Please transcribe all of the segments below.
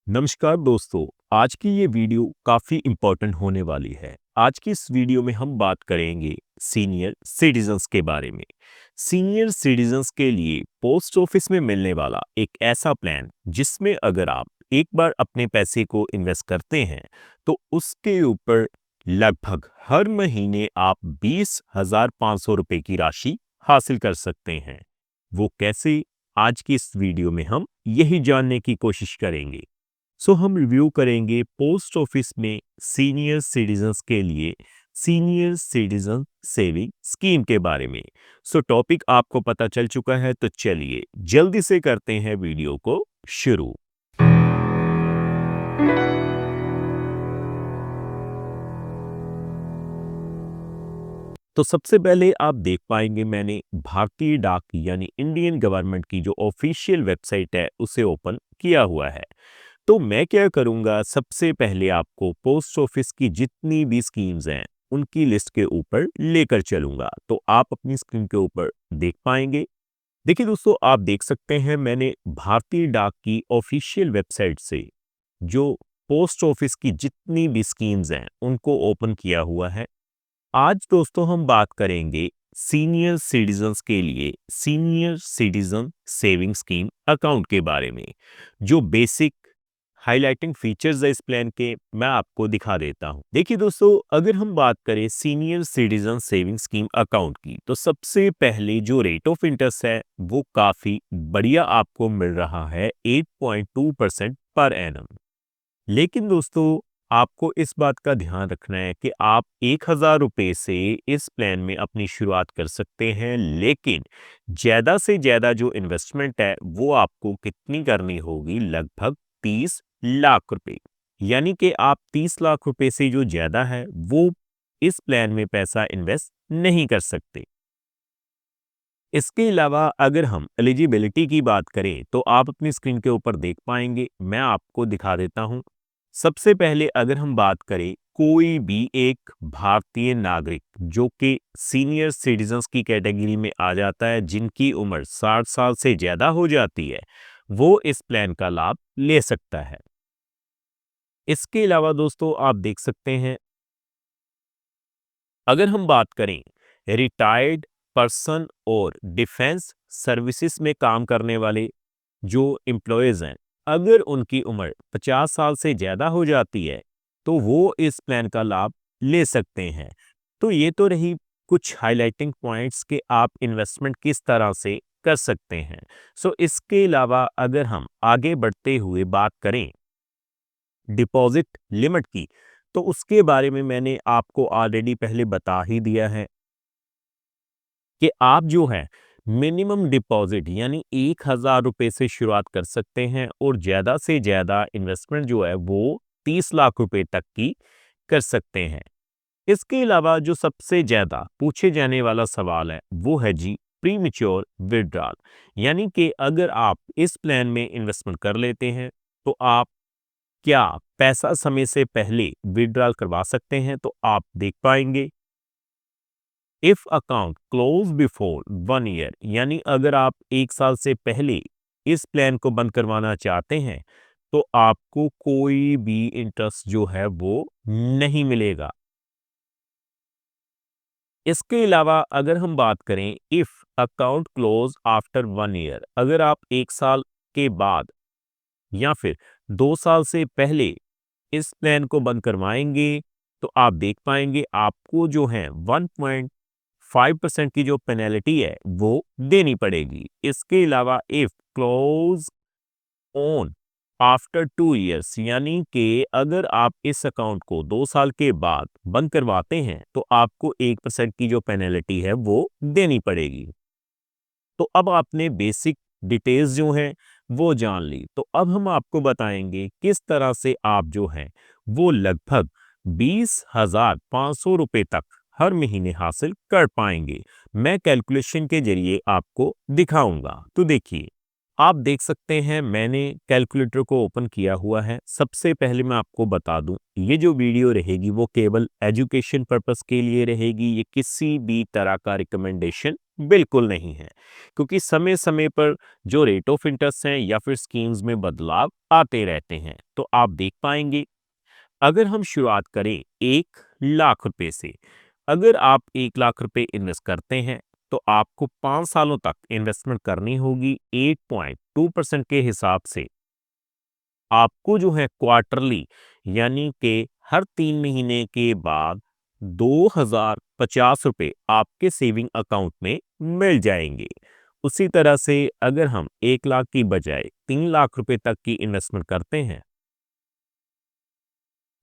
नमस्कार दोस्तों। आज की ये वीडियो काफ़ी इम्पोर्टेंट होने वाली है। आज की इस वीडियो में हम बात करेंगे सीनियर सिटीजन्स के बारे में। सीनियर सिटीजन्स के लिए पोस्ट ऑफिस में मिलने वाला एक ऐसा प्लान जिसमें अगर आप एक बार अपने पैसे को इन्वेस्ट करते हैं तो उसके ऊपर लगभग हर महीने आप 20,500 रुपए की राशि हासिल कर सकते हैं। वो कैसे? आज की इस वीडियो में हम यही जानने की कोशिश करेंगे। हम रिव्यू करेंगे पोस्ट ऑफिस में सीनियर सिटीजन्स के लिए सीनियर सिटीजन सेविंग स्कीम के बारे में। टॉपिक आपको पता चल चुका है, तो चलिए जल्दी से करते हैं वीडियो को शुरू। तो सबसे पहले आप देख पाएंगे मैंने भारतीय डाक यानी इंडियन गवर्नमेंट की जो ऑफिशियल वेबसाइट है उसे ओपन किया हुआ है। तो मैं क्या करूंगा, सबसे पहले आपको पोस्ट ऑफिस की जितनी भी स्कीम्स हैं उनकी लिस्ट के ऊपर लेकर चलूंगा। तो आप अपनी स्क्रीन के ऊपर देख पाएंगे। देखिए दोस्तों, आप देख सकते हैं मैंने भारतीय डाक की ऑफिशियल वेबसाइट से जो पोस्ट ऑफिस की जितनी भी स्कीम्स हैं उनको ओपन किया हुआ है। आज दोस्तों हम बात करेंगे सीनियर सिटीजन्स के लिए senior citizen saving scheme account के बारे में। जो बेसिक हाइलाइटिंग फीचर्स है इस प्लान के, मैं आपको दिखा देता हूं। देखिए दोस्तों, अगर हम बात करें senior citizen saving scheme account की, तो सबसे पहले जो रेट ऑफ इंटरेस्ट है वो काफी बढ़िया आपको मिल रहा है, 8.2% पर एनम। लेकिन दोस्तों, आपको इस बात का ध्यान रखना है कि आप 1,000 रुपए से इस प्लान में अपनी शुरुआत कर सकते हैं, लेकिन ज्यादा से ज्यादा जो इन्वेस्टमेंट है वो आपको कितनी करनी होगी, लगभग 30 लाख रुपए। यानी कि आप 30 लाख रुपए से जो ज्यादा है वो इस प्लान में पैसा इन्वेस्ट नहीं कर सकते। इसके अलावा अगर हम एलिजिबिलिटी की बात करें तो आप अपनी स्क्रीन के ऊपर देख पाएंगे, मैं आपको दिखा देता हूं। सबसे पहले अगर हम बात करें, कोई भी एक भारतीय नागरिक जो कि सीनियर सिटीजन्स की कैटेगरी में आ जाता है, जिनकी उम्र 60 साल से ज्यादा हो जाती है, वो इस प्लान का लाभ ले सकता है। इसके अलावा दोस्तों आप देख सकते हैं, अगर हम बात करें रिटायर्ड पर्सन और डिफेंस सर्विसेज में काम करने वाले जो एम्प्लॉयज हैं, अगर उनकी उम्र 50 साल से ज्यादा हो जाती है तो वो इस प्लान का लाभ ले सकते हैं। तो ये तो रही कुछ हाइलाइटिंग पॉइंट्स कि आप इन्वेस्टमेंट किस तरह से कर सकते हैं। इसके अलावा अगर हम आगे बढ़ते हुए बात करें डिपॉजिट लिमिट की, तो उसके बारे में मैंने आपको ऑलरेडी पहले बता ही दिया है कि आप जो है मिनिमम डिपॉजिट यानी 1,000 रुपए से शुरुआत कर सकते हैं और ज्यादा से ज्यादा इन्वेस्टमेंट जो है वो 30 लाख रुपए तक की कर सकते हैं। इसके अलावा जो सबसे ज्यादा पूछे जाने वाला सवाल है वो है जी प्रीमेच्योर विड्रॉल। यानी कि अगर आप इस प्लान में इन्वेस्टमेंट कर लेते हैं तो आप क्या पैसा समय से पहले विड्रॉल करवा सकते हैं। तो आप देख पाएंगे, if account close before 1 year, यानी अगर आप 1 साल से पहले इस प्लान को बंद करवाना चाहते हैं तो आपको कोई भी इंटरेस्ट जो है वो नहीं मिलेगा। इसके अलावा अगर हम बात करें if account close after 1 year, अगर आप 1 साल के बाद या फिर 2 साल से पहले इस प्लान को बंद करवाएंगे तो आप देख पाएंगे आपको जो है 1.5% की जो पेनल्टी है वो देनी पड़ेगी। इसके अलावा if close on after 2 years, यानी कि अगर आप इस अकाउंट को 2 साल के बाद बंद करवाते हैं तो आपको 1% की जो पेनल्टी है वो देनी पड़ेगी। तो अब आपने बेसिक डिटेल्स जो हैं वो जान ली, तो अब हम आपको बताएंगे किस तरह से आप जो है वो लगभग 20,500 रुपए तक हर महीने हासिल कर पाएंगे। मैं कैलकुलेशन के जरिए आपको दिखाऊंगा। तो देखिए, आप देख सकते हैं मैंने कैलकुलेटर को ओपन किया हुआ है। सबसे पहले मैं आपको बता दूं, ये जो वीडियो रहेगी वो केवल एजुकेशन पर्पस के लिए रहेगी। ये किसी भी तरह का रिकमेंडेशन बिल्कुल नहीं है, क्योंकि समय समय पर जो रेट ऑफ इंटरेस्ट हैं या फिर स्कीम्स में बदलाव आते रहते हैं। तो आप देख पाएंगे, अगर हम शुरुआत करें 1 लाख रुपए से, अगर आप 1 लाख रुपए इन्वेस्ट करते हैं तो आपको 5 सालों तक इन्वेस्टमेंट करनी होगी 8.2% के हिसाब से। आपको जो है क्वार्टरली, यानी कि हर 3 महीने के बाद 2050 रुपए आपके सेविंग अकाउंट में मिल जाएंगे। उसी तरह से अगर हम 1 लाख की बजाय 3 लाख रुपए तक की इन्वेस्टमेंट करते हैं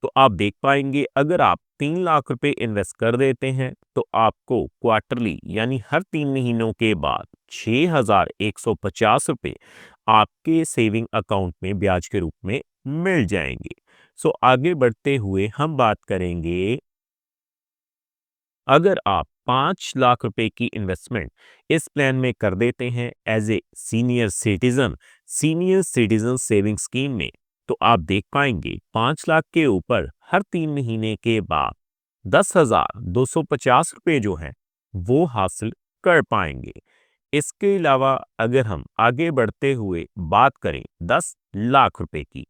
तो आप देख पाएंगे, अगर आप 3 लाख रुपए इन्वेस्ट कर देते हैं तो आपको क्वार्टरली यानी हर 3 महीनों के बाद 6,150 रुपए आपके सेविंग अकाउंट में ब्याज के रूप में मिल जाएंगे। सो आगे बढ़ते हुए हम बात करेंगे, अगर आप 5 लाख रुपए की इन्वेस्टमेंट इस प्लान में कर देते हैं as a senior citizen saving scheme में, तो आप देख पाएंगे 5 लाख के ऊपर हर 3 महीने के बाद 10,250 रुपए जो हैं वो हासिल कर पाएंगे। इसके अलावा अगर हम आगे बढ़ते हुए बात करें 10 लाख रुपए की,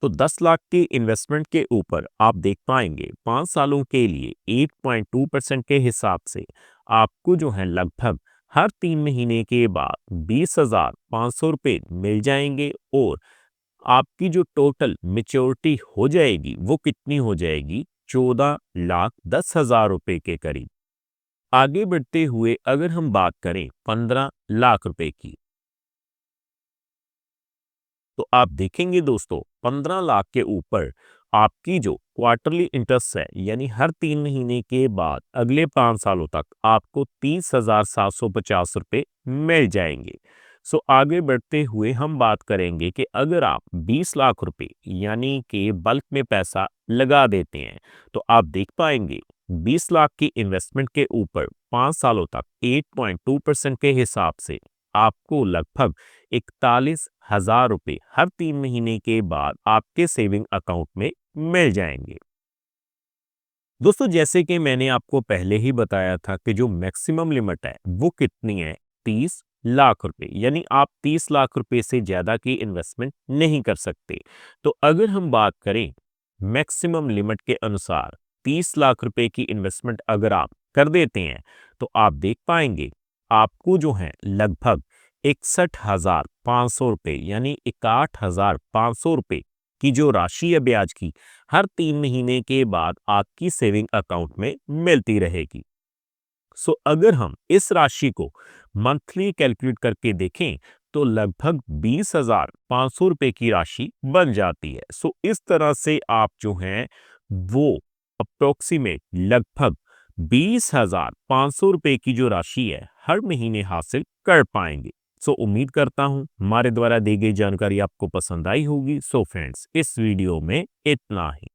तो 10 लाख की इन्वेस्टमेंट के ऊपर आप देख पाएंगे 5 सालों के लिए 8.2% के हिसाब से आपको जो है लगभग हर 3 महीने के बाद 20,500 रुपए मिल जाएंगे, और आपकी जो टोटल मेच्योरिटी हो जाएगी वो कितनी हो जाएगी, 14,10,000 रुपए के करीब। आगे बढ़ते हुए अगर हम बात करें 15 लाख रुपए की, तो आप देखेंगे दोस्तों 15 लाख के ऊपर आपकी जो क्वार्टरली इंटरेस्ट है, यानी हर 3 महीने के बाद अगले 5 सालों तक आपको 30,750 रुपए मिल जाएंगे। सो आगे बढ़ते हुए हम बात करेंगे कि अगर आप 20 लाख रुपए यानी कि बल्क में पैसा लगा देते हैं तो आप देख पाएंगे 20 लाख की इन्वेस्टमेंट के ऊपर 5 सालों तक 8.2% के हिसाब से आपको लगभग 41,000 रुपए हर 3 महीने के बाद आपके सेविंग अकाउंट में मिल जाएंगे। दोस्तों, जैसे कि मैंने आपको पहले ही बताया था कि जो मैक्सिमम लिमिट है वो कितनी है, 30 लाख रुपए, यानी आप 30 लाख रुपए से ज्यादा की इन्वेस्टमेंट नहीं कर सकते। तो अगर हम बात करें मैक्सिमम लिमिट के अनुसार 30 लाख रुपए की इन्वेस्टमेंट अगर आप कर देते हैं तो आप देख पाएंगे आपको जो है लगभग 61,500 रुपए यानी 61,500 रुपए की जो राशि है ब्याज की हर 3 महीने के बाद आपकी सेविंग अकाउंट में मिलती रहेगी। सो अगर हम इस राशि को मंथली कैलकुलेट करके देखें तो लगभग 20,500 रुपए की राशि बन जाती है। सो इस तरह से आप जो हैं वो अप्रोक्सीमेट लगभग 20,500 रुपए की जो राशि है हर महीने हासिल कर पाएंगे। सो उम्मीद करता हूं हमारे द्वारा दी गई जानकारी आपको पसंद आई होगी। सो फ्रेंड्स, इस वीडियो में इतना ही।